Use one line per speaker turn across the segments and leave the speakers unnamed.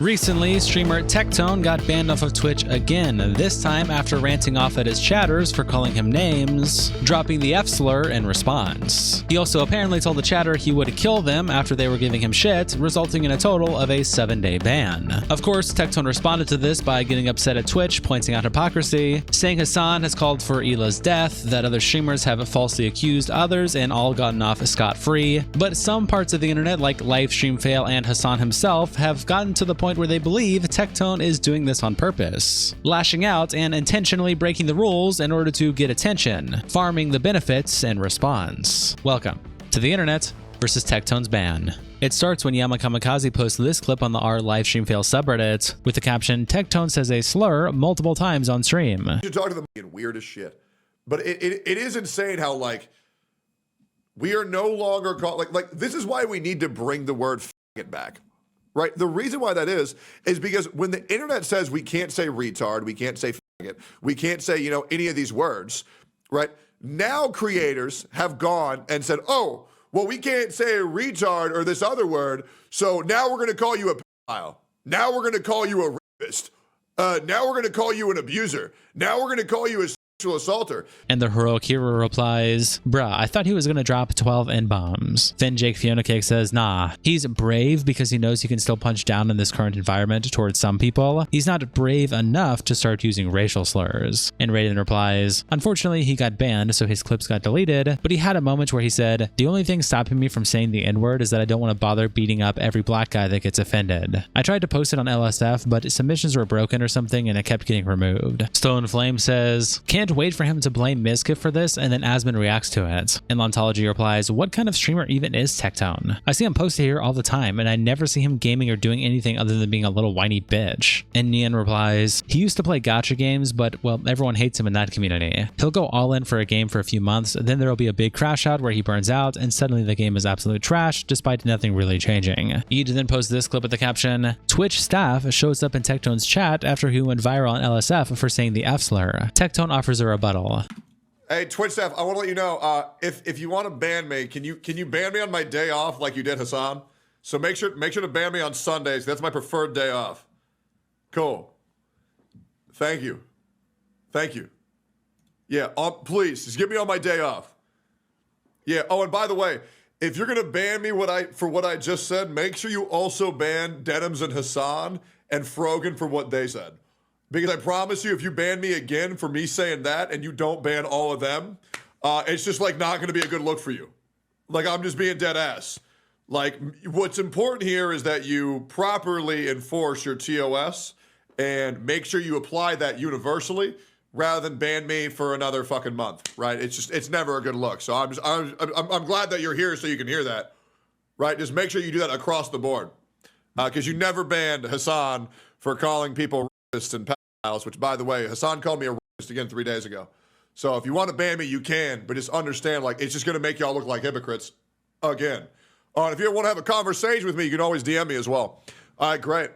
Recently, streamer Tectone got banned off of Twitch again, this time after ranting off at his chatters for calling him names, dropping the F slur in response. He also apparently told the chatter he would kill them after they were giving him shit, resulting in a total of a 7-day ban. Of course, Tectone responded to this by getting upset at Twitch, pointing out hypocrisy, saying Hasan has called for Ila's death, that other streamers have falsely accused others and all gotten off scot-free, but some parts of the internet like LivestreamFail and Hasan himself have gotten to the point where they believe Tectone is doing this on purpose, lashing out and intentionally breaking the rules in order to get attention, farming the benefits in response. Welcome to the internet versus Tectone's ban. It starts when Yamakamikaze posts this clip on the r/LivestreamFail subreddit with the caption, "Tectone says a slur multiple times on stream."
You should talk to them weird as shit. But it is insane how, like, we are no longer called, like this is why we need to bring the word faggot back. Right? The reason why that is because when the internet says we can't say retard, we can't say faggot, we can't say, you know, any of these words, right? Now creators have gone and said, oh, well, we can't say retard or this other word, so now we're going to call you a pedophile. Now we're going to call you a rapist. Now we're going to call you an abuser. Now we're going to call you a sexual assaulter.
And the heroic hero replies, bruh, I thought he was gonna drop 12 N-bombs. Then Jake Fiona Cake says, nah, he's brave because he knows he can still punch down in this current environment towards some people. He's not brave enough to start using racial slurs. And Raiden replies, unfortunately he got banned so his clips got deleted, but he had a moment where he said, the only thing stopping me from saying the N-word is that I don't want to bother beating up every black guy that gets offended. I tried to post it on LSF, but submissions were broken or something and it kept getting removed. Stone Flame says, can't wait for him to blame Mizkif for this, and then Asmon reacts to it. And Lontology replies, what kind of streamer even is Tectone? I see him posted here all the time, and I never see him gaming or doing anything other than being a little whiny bitch. And Nian replies, he used to play gacha games, but, well, everyone hates him in that community. He'll go all in for a game for a few months, then there'll be a big crash out where he burns out, and suddenly the game is absolute trash, despite nothing really changing. Eid then posts this clip with the caption, Twitch staff shows up in Tectone's chat after he went viral on LSF for saying the F slur. Tectone offers a rebuttal.
Hey, Twitch staff, I want to let you know, if you want to ban me, can you ban me on my day off like you did Hasan? So make sure to ban me on Sundays. That's my preferred day off. Cool. Thank you. Thank you. Yeah, please, just give me on my day off. Yeah, oh, and by the way, if you're going to ban me for what I just said, make sure you also ban Denims and Hasan and Frogan for what they said. Because I promise you, if you ban me again for me saying that and you don't ban all of them, it's just like not going to be a good look for you. Like, I'm just being dead ass. Like, what's important here is that you properly enforce your TOS and make sure you apply that universally rather than ban me for another fucking month, right? It's never a good look. So I'm glad that you're here so you can hear that, right? Just make sure you do that across the board, because you never banned Hasan for calling people rapists and pedophiles, which, by the way, Hasan called me a rapist again 3 days ago. So if you want to ban me, you can, but just understand, like, it's just going to make y'all look like hypocrites again. And if you want to have a conversation with me, you can always DM me as well. All right, great.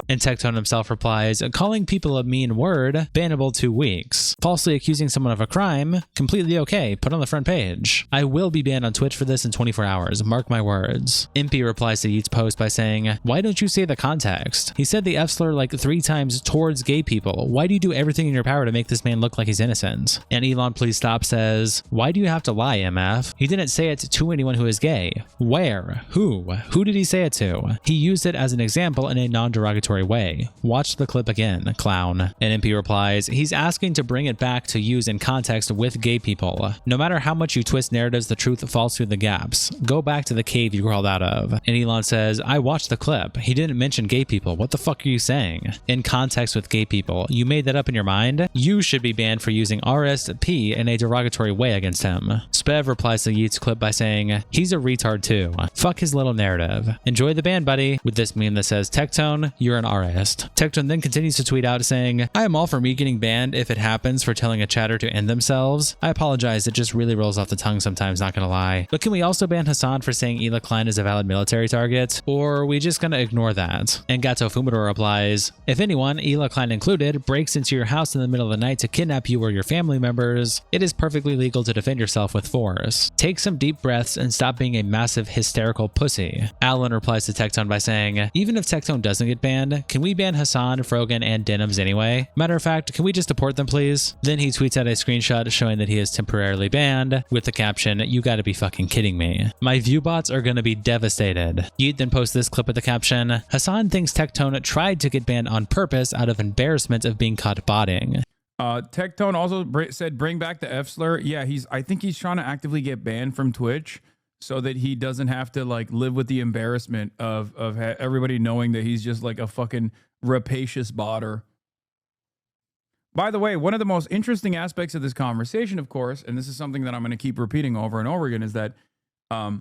And Tectone himself replies, calling people a mean word, bannable 2 weeks. Falsely accusing someone of a crime, completely okay, put on the front page. I will be banned on Twitch for this in 24 hours, mark my words. Impy replies to Yeet's post by saying, why don't you say the context? He said the F slur like 3 times towards gay people. Why do you do everything in your power to make this man look like he's innocent? And Elon Please Stop says, why do you have to lie, MF? He didn't say it to anyone who is gay. Where? Who? Who did he say it to? He used it as an example in a non-derogatory way. Watch the clip again, clown. And MP replies, he's asking to bring it back to use in context with gay people. No matter how much you twist narratives, the truth falls through the gaps. Go back to the cave you crawled out of. And Elon says, I watched the clip. He didn't mention gay people. What the fuck are you saying? In context with gay people. You made that up in your mind? You should be banned for using RSP in a derogatory way against him. Spev replies to Yeet's clip by saying, he's a retard too. Fuck his little narrative. Enjoy the ban, buddy, with this meme that says, Tectone, you're an artist. Tectone then continues to tweet out saying, I am all for me getting banned if it happens for telling a chatter to end themselves. I apologize, it just really rolls off the tongue sometimes, not gonna lie. But can we also ban Hasan for saying Ela Klein is a valid military target? Or are we just gonna ignore that? And Gato Fumador replies, if anyone, Ela Klein included, breaks into your house in the middle of the night to kidnap you or your family members, it is perfectly legal to defend yourself with force. Take some deep breaths and stop being a massive hysterical pussy. Alan replies to Tectone by saying, even if Tectone doesn't get banned, can we ban Hasan, Frogan, and Denims anyway? Matter of fact, can we just deport them please? Then he tweets out a screenshot showing that he is temporarily banned with the caption, you gotta be fucking kidding me. My view bots are gonna be devastated. Yeet then posts this clip with the caption, Hasan thinks Tectone tried to get banned on purpose out of embarrassment of being caught botting.
Tectone also said bring back the F slur. Yeah, I think he's trying to actively get banned from Twitch so that he doesn't have to like live with the embarrassment of everybody knowing that he's just like a fucking rapacious botter. By the way, one of the most interesting aspects of this conversation, of course, and this is something that I'm going to keep repeating over and over again, is that, oh,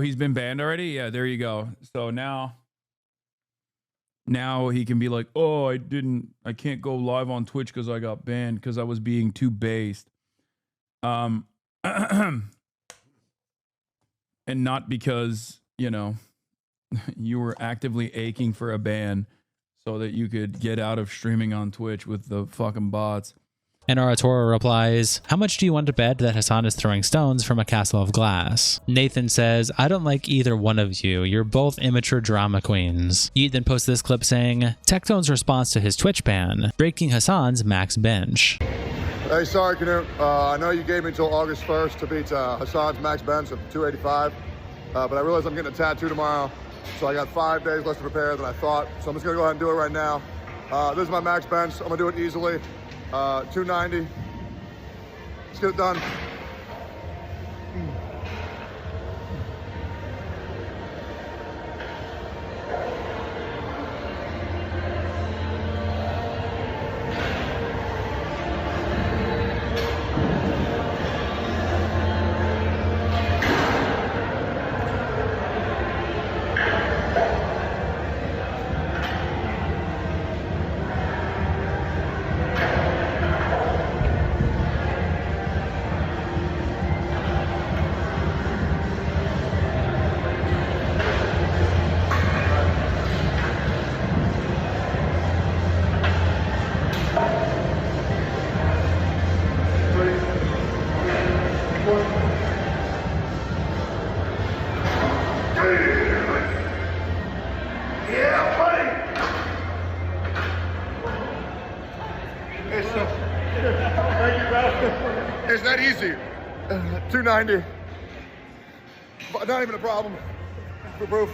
he's been banned already? Yeah, there you go. So now he can be like, oh, I can't go live on Twitch because I got banned because I was being too based. And not because, you know, you were actively aching for a ban so that you could get out of streaming on Twitch with the fucking bots.
And Aratora replies, how much do you want to bet that Hasan is throwing stones from a castle of glass? Nathan says, I don't like either one of you. You're both immature drama queens. Yeet then posts this clip saying, Tectone's response to his Twitch ban, breaking Hasan's max bench.
Hey, sorry, Canute. I know you gave me until August 1st to beat Hasan's max bench of 285, but I realize I'm getting a tattoo tomorrow, so I got 5 days less to prepare than I thought, so I'm just going to go ahead and do it right now. This is my max bench. I'm going to do it easily. 290. Let's get it done. It's that easy. 290. Not even a problem. For proof.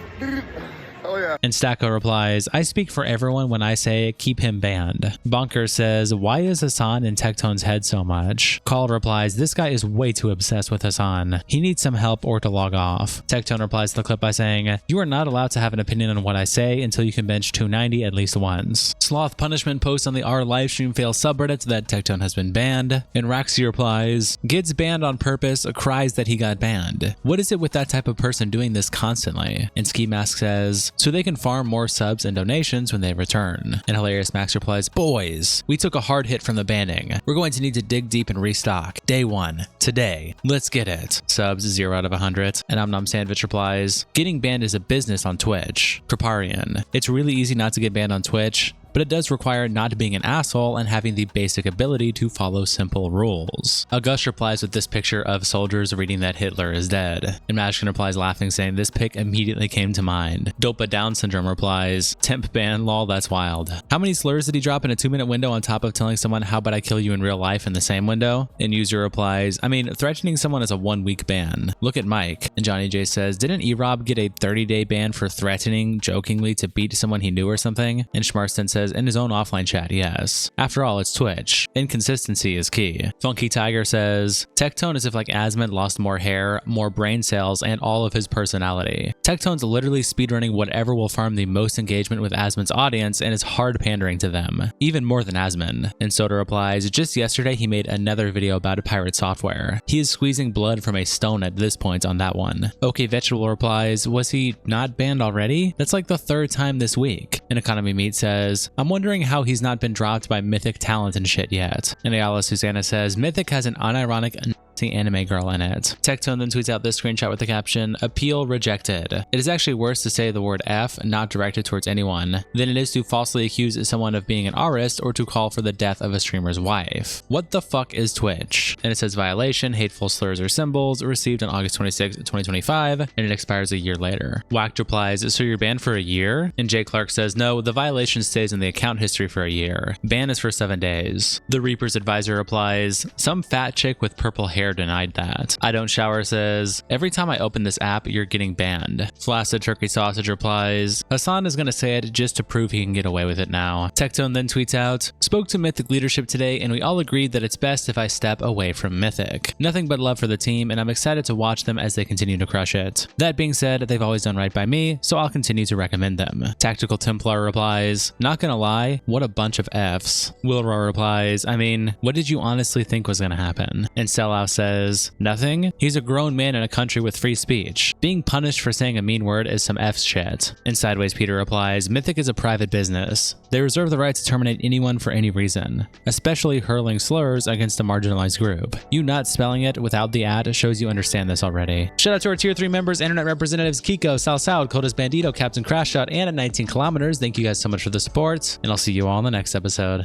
Oh yeah.
And Stacko replies, I speak for everyone when I say keep him banned. Bonker says, why is Hasan in Tectone's head so much? Call replies, this guy is way too obsessed with Hasan. He needs some help or to log off. Tectone replies to the clip by saying, you are not allowed to have an opinion on what I say until you can bench 290 at least once. Sloth Punishment posts on the LivestreamFail subreddit that Tectone has been banned. And Raxy replies, gets banned on purpose, cries that he got banned. What is it with that type of person doing this constantly? And Ski Mask says, so they can farm more subs and donations when they return. And Hilarious Max replies, boys, we took a hard hit from the banning. We're going to need to dig deep and restock. Day 1, today. Let's get it. Subs 0 out of 100. And Nom Sandwich replies, getting banned is a business on Twitch. Kriparian, it's really easy not to get banned on Twitch, but it does require not being an asshole and having the basic ability to follow simple rules. August replies with this picture of soldiers reading that Hitler is dead. And Mashkin replies laughing saying, this pic immediately came to mind. Dopa Down Syndrome replies, temp ban, lol, that's wild. How many slurs did he drop in a 2-minute window on top of telling someone, how about I kill you in real life in the same window? And User replies, I mean, threatening someone is a 1-week ban. Look at Mike. And Johnny J says, didn't E-Rob get a 30-day ban for threatening jokingly to beat someone he knew or something? And Schmarston says, in his own offline chat, yes. After all, it's Twitch. Inconsistency is key. Funky Tiger says, Tectone is if like Asmund lost more hair, more brain cells, and all of his personality. Tectone's literally speedrunning whatever will farm the most engagement with Asmund's audience and is hard pandering to them. Even more than Asmund. And Soda replies, just yesterday he made another video about pirate software. He is squeezing blood from a stone at this point on that one. Okay Vegetable replies, was he not banned already? That's like the 3rd time this week. And Economy Meat says, I'm wondering how he's not been dropped by Mythic Talent and shit yet. And Ayala Susanna says, Mythic has an unironic sexy anime girl in it. Tectone then tweets out this screenshot with the caption, "Appeal rejected." It is actually worse to say the word F not directed towards anyone than it is to falsely accuse someone of being an artist or to call for the death of a streamer's wife. What the fuck is Twitch? And it says violation, hateful slurs or symbols, received on August 26, 2025, and it expires a year later. Whacked replies, "So you're banned for a year?" And Jay Clark says, "No, the violation stays in the account history for a year. Ban is for 7 days. The Reaper's advisor replies, "Some fat chick with purple hair denied that." I Don't Shower says, "Every time I open this app, you're getting banned." Flaccid Turkey Sausage replies, "Hasan is gonna say it just to prove he can get away with it now." Tectone then tweets out, "Spoke to Mythic leadership today and we all agreed that it's best if I step away from Mythic. Nothing but love for the team and I'm excited to watch them as they continue to crush it. That being said, they've always done right by me, so I'll continue to recommend them." Tactical Templar replies, "Not gonna lie, what a bunch of Fs." Wilrow replies, "I mean, what did you honestly think was gonna happen?" And Sellout says, "Nothing? He's a grown man in a country with free speech. Being punished for saying a mean word is some F shit." And Sideways Peter replies, "Mythic is a private business. They reserve the right to terminate anyone for any reason, especially hurling slurs against a marginalized group. You not spelling it without the ad shows you understand this already." Shout out to our tier 3 members, internet representatives Kiko, Sal Soud, Coldest Bandito, Captain Crash Shot, and at 19 kilometers. Thank you guys so much for the support, and I'll see you all in the next episode.